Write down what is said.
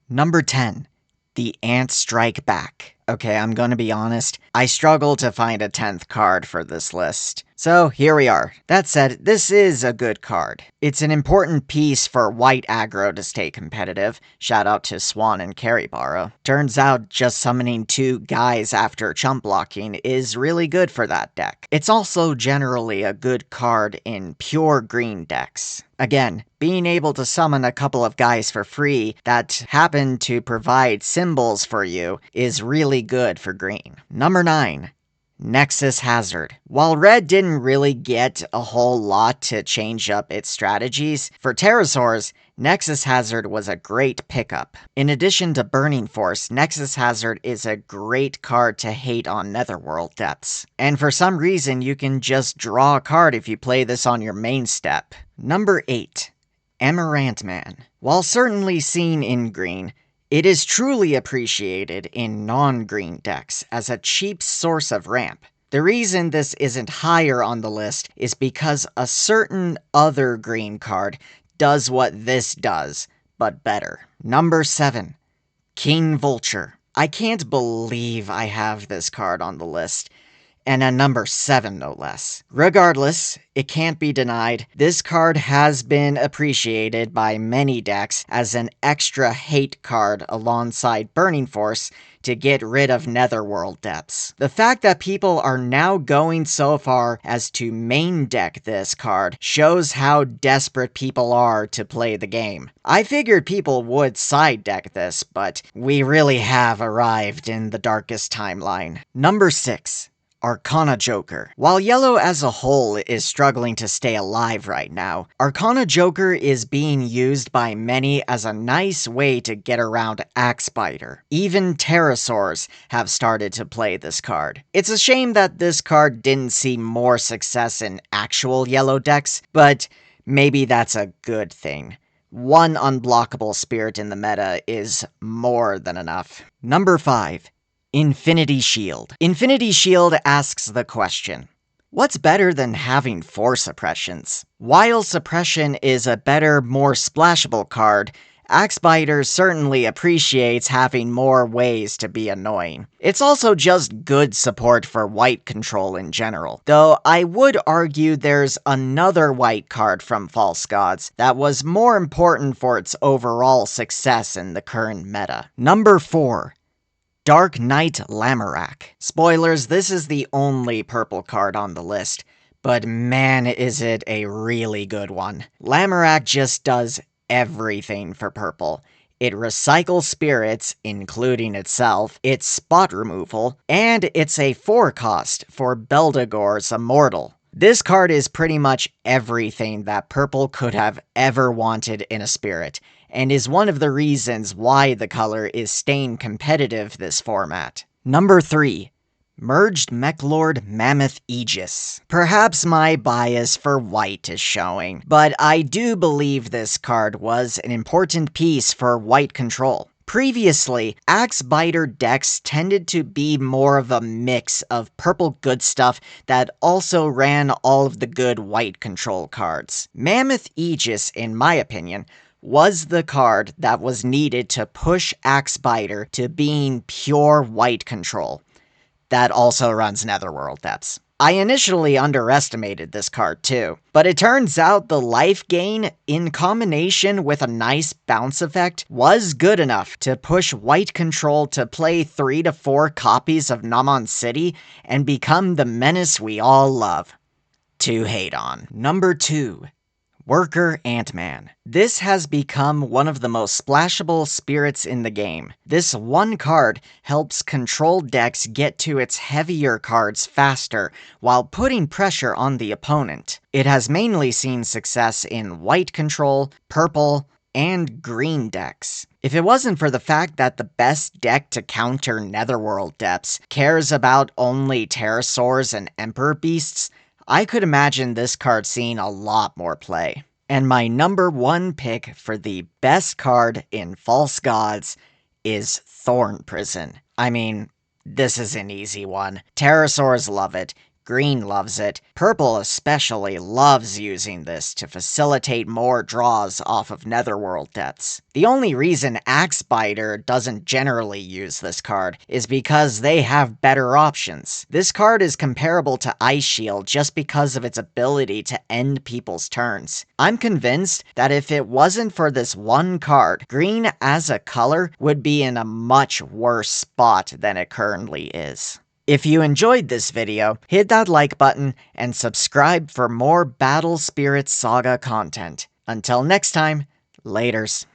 Number 10. The Ant Strike Back. Okay, I'm gonna be honest, I struggle to find a 10th card for this list. So here we are. That said, this is a good card. It's an important piece for white aggro to stay competitive. Shout out to Swan and Carrybaro. Turns out just summoning 2 guys after chump blocking is really good for that deck. It's also generally a good card in pure green decks. Again, being able to summon a couple of guys for free that happen to provide symbols for you is really good for green. Number 9. Nexus Hazard. While red didn't really get a whole lot to change up its strategies, for pterosaurs, Nexus Hazard was a great pickup. In addition to Burning Force, Nexus Hazard is a great card to hate on Netherworld depths. And for some reason, you can just draw a card if you play this on your main step. Number 8. AntMan. While certainly seen in green, it is truly appreciated in non-green decks as a cheap source of ramp. The reason this isn't higher on the list is because a certain other green card does what this does, but better. Number 7. King Vulture. I can't believe I have this card on the list. And a number 7 no less. Regardless, it can't be denied, this card has been appreciated by many decks as an extra hate card alongside Burning Force to get rid of Netherworld depths. The fact that people are now going so far as to main deck this card shows how desperate people are to play the game. I figured people would side deck this, but we really have arrived in the darkest timeline. Number 6. Arcana Joker. While yellow as a whole is struggling to stay alive right now, Arcana Joker is being used by many as a nice way to get around Axe Biter. Even pterosaurs have started to play this card. It's a shame that this card didn't see more success in actual yellow decks, but maybe that's a good thing. One unblockable spirit in the meta is more than enough. Number 5. Infinity Shield. Infinity Shield asks the question, what's better than having 4 suppressions? While suppression is a better, more splashable card, Axe Biter certainly appreciates having more ways to be annoying. It's also just good support for white control in general, though I would argue there's another white card from False Gods that was more important for its overall success in the current meta. Number 4. Dark Knight Lamerack. Spoilers, this is the only purple card on the list, but man is it a really good one. Lamerack just does everything for purple. It recycles spirits, including itself, it's spot removal, and it's a 4 cost for Beldegor's Immortal. This card is pretty much everything that purple could have ever wanted in a spirit, and is one of the reasons why the color is staying competitive this format. Number 3. Merged Mechlord Mammoth Aegis. Perhaps my bias for white is showing, but I do believe this card was an important piece for white control. Previously, Axe Biter decks tended to be more of a mix of purple good stuff that also ran all of the good white control cards. Mammoth Aegis, in my opinion, was the card that was needed to push Axe Biter to being pure white control. That also runs Netherworld depths. I initially underestimated this card too, but it turns out the life gain, in combination with a nice bounce effect, was good enough to push white control to play 3 to 4 copies of Namon City and become the menace we all love to hate on. Number 2. Worker AntMan. This has become one of the most splashable spirits in the game. This one card helps control decks get to its heavier cards faster while putting pressure on the opponent. It has mainly seen success in white control, purple, and green decks. If it wasn't for the fact that the best deck to counter Netherworld depths cares about only pterosaurs and emperor beasts, I could imagine this card seeing a lot more play. And my number 1 pick for the best card in False Gods is Thorn Prison. I mean, this is an easy one. Pterosaurs love it. Green loves it. Purple especially loves using this to facilitate more draws off of Netherworld deaths. The only reason Axebiter doesn't generally use this card is because they have better options. This card is comparable to Ice Shield just because of its ability to end people's turns. I'm convinced that if it wasn't for this one card, green as a color would be in a much worse spot than it currently is. If you enjoyed this video, hit that like button and subscribe for more Battle Spirits Saga content. Until next time, laters.